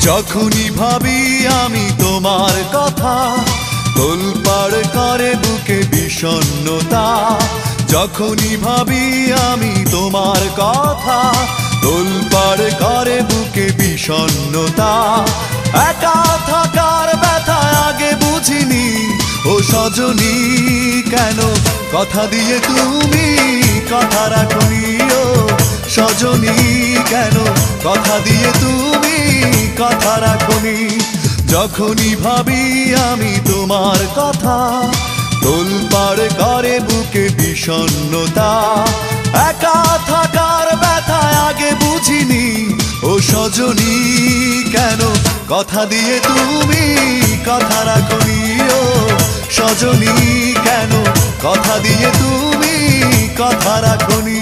যখনই ভাবি আমি তোমার কথা, তোলপাড় করে বুকে বিষণ্ণতা। যখনই ভাবি আমি তোমার কথা, তোলপাড় করে বুকে বিষণ্ণতা। একা থাকার ব্যথা আগে বুঝিনি, ও সজনী কেন কথা দিয়ে তুমি কথা রাখনি। ও সজনী কেন কথা দিয়ে তুমি কথা রাখনি। যখনই ভাবি আমি তোমার কথা, তোলপাড় করে বুকে বিষণ্ণতা। একা থাকার ব্যথা আগে বুঝিনি, ও সজনী কেন কথা দিয়ে তুমি কথা রাখনি। ও সজনী কেন কথা দিয়ে তুমি কথা রাখনি।